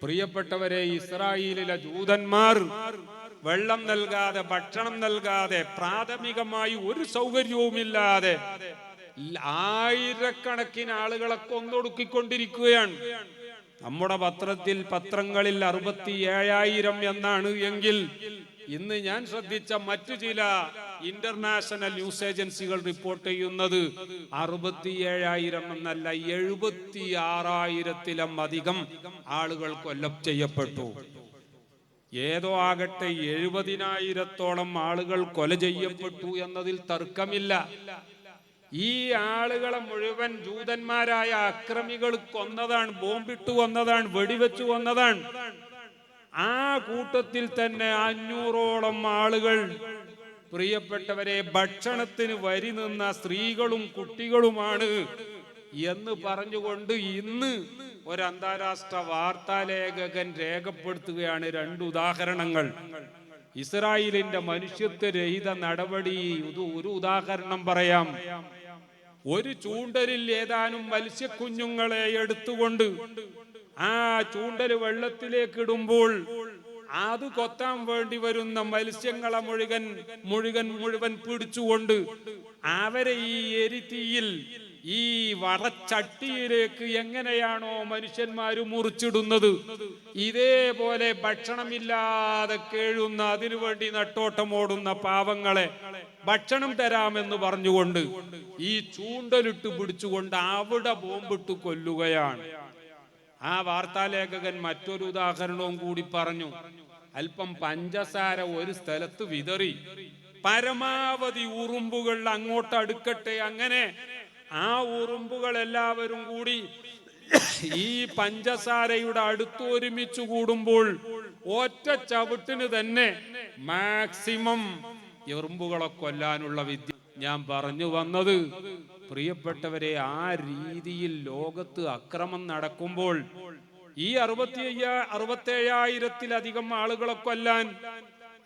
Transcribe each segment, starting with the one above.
പ്രിയപ്പെട്ടവരെ, ഇസ്രായേലിലെ ജൂതന്മാർ വെള്ളം നൽകാതെ, ഭക്ഷണം നൽകാതെ, പ്രാഥമികമായി ഒരു സൗകര്യവുമില്ലാതെ ആയിരക്കണക്കിന് ആളുകളെ കൊന്നൊടുക്കിക്കൊണ്ടിരിക്കുകയാണ്. നമ്മുടെ പത്രങ്ങളിൽ 67,000 എന്നാണ് എങ്കിൽ ഇന്ന് ഞാൻ ശ്രദ്ധിച്ച മറ്റു ചില ഇന്റർനാഷണൽ ന്യൂസ് ഏജൻസികൾ റിപ്പോർട്ട് ചെയ്യുന്നത് 67,000 എന്നല്ല, 76,000-ത്തിലും അധികം ആളുകൾ കൊല്ലം ചെയ്യപ്പെട്ടു. ഏതോ ആകട്ടെ 70,000-ത്തോളം ആളുകൾ കൊല ചെയ്യപ്പെട്ടു എന്നതിൽ തർക്കമില്ല. ഈ ആളുകളെ മുഴുവൻ ജൂതന്മാരായ അക്രമികൾ കൊന്നതാണ്, ബോംബിട്ട് കൊന്നതാണ്, വെടിവെച്ചു കൊന്നതാണ്. ആ കൂട്ടത്തിൽ തന്നെ 500-ഓളം ആളുകൾ, പ്രിയപ്പെട്ടവരെ, ഭക്ഷണത്തിന് വരി നിന്ന സ്ത്രീകളും കുട്ടികളുമാണ് എന്ന് പറഞ്ഞുകൊണ്ട് ഇന്ന് ഒരു അന്താരാഷ്ട്ര വാർത്താലേഖകൻ രേഖപ്പെടുത്തുകയാണ് 2 ഉദാഹരണങ്ങൾ. ഇസ്രായേലിന്റെ മനുഷ്യത്വരഹിത നടപടി ഒരു ഉദാഹരണം പറയാം. ഒരു ചൂണ്ടലിൽ ഏതാനും മത്സ്യക്കുഞ്ഞുങ്ങളെ എടുത്തുകൊണ്ട് ആ ചൂണ്ടൽ വെള്ളത്തിലേക്ക് ഇടുമ്പോൾ അത് കൊത്താൻ വേണ്ടി വരുന്ന മത്സ്യങ്ങളെ മുഴുവൻ പിടിച്ചുകൊണ്ട് അവരെ ഈ എരിതീയിൽ, ഈ വറച്ചട്ടിയിലേക്ക് എങ്ങനെയാണോ മനുഷ്യന്മാര് മുറിച്ചിടുന്നത്, ഇതേപോലെ ഭക്ഷണമില്ലാതെ കേഴുന്ന, അതിനുവേണ്ടി നെട്ടോട്ടമോടുന്ന പാവങ്ങളെ ഭക്ഷണം തരാമെന്ന് പറഞ്ഞുകൊണ്ട് ഈ ചൂണ്ടലിട്ട് പിടിച്ചുകൊണ്ട് അവിടെ ബോംബിട്ട് കൊല്ലുകയാണ്. ആ വാർത്താലേഖകൻ മറ്റൊരു ഉദാഹരണവും കൂടി പറഞ്ഞു. അല്പം പഞ്ചസാര ഒരു സ്ഥലത്ത് വിതറി, പരമാവധി ഉറുമ്പുകൾ അങ്ങോട്ട് അടുക്കട്ടെ, അങ്ങനെ ആ ഉറുമ്പുകൾ എല്ലാവരും കൂടി ഈ പഞ്ചസാരയുടെ അടുത്ത് ഒരുമിച്ച് കൂടുമ്പോൾ ഒറ്റ ചവിട്ടിന് തന്നെ മാക്സിമം എറുമ്പുകളെ കൊല്ലാനുള്ള വിദ്യ. ഞാൻ പറഞ്ഞു വന്നത്, പ്രിയപ്പെട്ടവരെ, ആ രീതിയിൽ ലോകത്ത് അക്രമം നടക്കുമ്പോൾ ഈ 67,000-ത്തിലധികം ആളുകളെ കൊല്ലാൻ,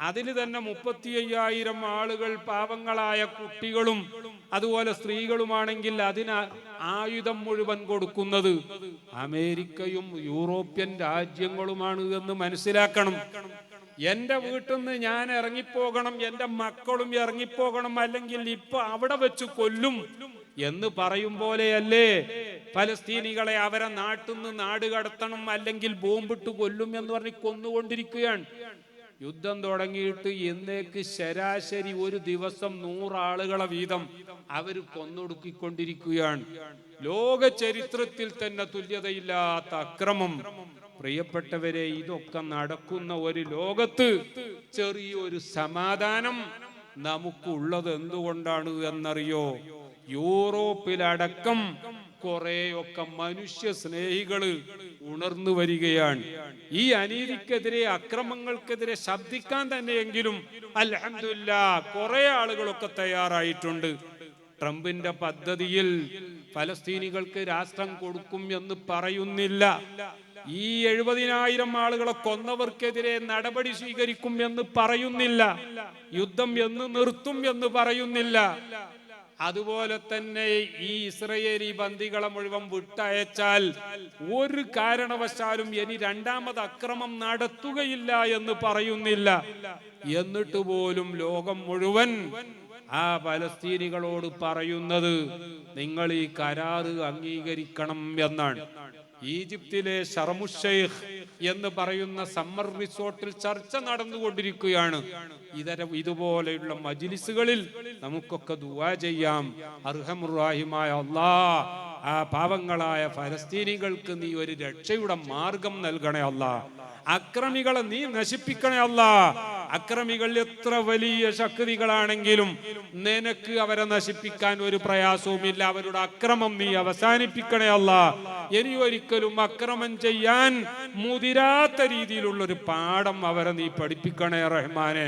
അതിന് തന്നെ 35,000 ആളുകൾ പാവങ്ങളായ കുട്ടികളും അതുപോലെ സ്ത്രീകളുമാണെങ്കിൽ അതിന് ആയുധം മുഴുവൻ കൊടുക്കുന്നത് അമേരിക്കയും യൂറോപ്യൻ രാജ്യങ്ങളുമാണ് എന്ന് മനസ്സിലാക്കണം. എന്റെ വീട്ടിൽ നിന്ന് ഞാൻ ഇറങ്ങിപ്പോകണം, എന്റെ മക്കളും ഇറങ്ങിപ്പോകണം, അല്ലെങ്കിൽ ഇപ്പൊ അവിടെ വെച്ച് കൊല്ലും എന്ന് പറയും പോലെയല്ലേ ഫലസ്തീനികളെ അവരെ നാട്ടിൽ നിന്ന് നാട് കടത്തണം, അല്ലെങ്കിൽ ബോംബിട്ട് കൊല്ലും എന്ന് പറഞ്ഞ് കൊന്നുകൊണ്ടിരിക്കുകയാണ്. യുദ്ധം തുടങ്ങിയിട്ട് എന്നേക്ക് ശരാശരി ഒരു ദിവസം 100 ആളുകളെ വീതം അവർ കൊന്നൊടുക്കിക്കൊണ്ടിരിക്കുകയാണ്. ലോക ചരിത്രത്തിൽ തന്നെ തുല്യതയില്ലാത്ത അക്രമം. പ്രിയപ്പെട്ടവരെ, ഇതൊക്കെ നടക്കുന്ന ഒരു ലോകത്ത് ചെറിയൊരു സമാധാനം നമുക്കുള്ളത് എന്തുകൊണ്ടാണ് എന്നറിയോ? യൂറോപ്പിലടക്കം കുറെയൊക്കെ മനുഷ്യ സ്നേഹികള് ഉണർന്നു വരികയാണ്. ഈ അനീതിക്കെതിരെ, അക്രമങ്ങൾക്കെതിരെ ശബ്ദിക്കാൻ തന്നെയെങ്കിലും അൽഹംദുലില്ലാഹ് കുറെ ആളുകളൊക്കെ തയ്യാറായിട്ടുണ്ട്. ട്രംപിന്റെ പദ്ധതിയിൽ ഫലസ്തീനികൾക്ക് രാഷ്ട്രം കൊടുക്കും എന്ന് പറയുന്നില്ല. ഈ 70,000 ആളുകളെ കൊന്നവർക്കെതിരെ നടപടി സ്വീകരിക്കും എന്ന് പറയുന്നില്ല. യുദ്ധം എന്ന് നിർത്തും എന്ന് പറയുന്നില്ല. അതുപോലെ തന്നെ ഈ ഇസ്രായേലി ബന്ദികളെ മുഴുവൻ വിട്ടയച്ചാൽ ഒരു കാരണവശാലും ഇനി രണ്ടാമത് അക്രമം നടത്തുകയില്ല എന്ന് പറയുന്നില്ല. എന്നിട്ട് പോലും ലോകം മുഴുവൻ ആ ഫലസ്തീനികളോട് പറയുന്നത് നിങ്ങൾ ഈ കരാറ് അംഗീകരിക്കണം എന്നാണ്. ഈജിപ്തിലെ ഷർമുഷൈഖ് എന്ന് പറയുന്ന സമ്മർ റിസോർട്ടിൽ ചർച്ച നടന്നുകൊണ്ടിരിക്കുകയാണ്. ഇതുപോലെയുള്ള മജ്ലിസുകളിൽ നമുക്കൊക്കെ ദുആ ചെയ്യാം. അർഹമുർ റഹീമായ അല്ലാഹ്, ആ പാവങ്ങളായ ഫലസ്തീനികൾക്ക് നീ ഒരു രക്ഷയുടെ മാർഗം നൽകണേ അല്ലാഹ്. അക്രമികളെ നീ നശിപ്പിക്കണേ അല്ലാഹ്. അക്രമികൾ എത്ര വലിയ ശക്തികളാണെങ്കിലും നിനക്ക് അവരെ നശിപ്പിക്കാൻ ഒരു പ്രയാസവുമില്ല. അവരുടെ അക്രമം നീ അവസാനിപ്പിക്കണേ അല്ലാഹ്. ഇനി ഒരിക്കലും അക്രമം ചെയ്യാൻ മുതിരാത്ത രീതിയിലുള്ള ഒരു പാഠം അവരെ നീ പഠിപ്പിക്കണേ റഹ്മാനെ.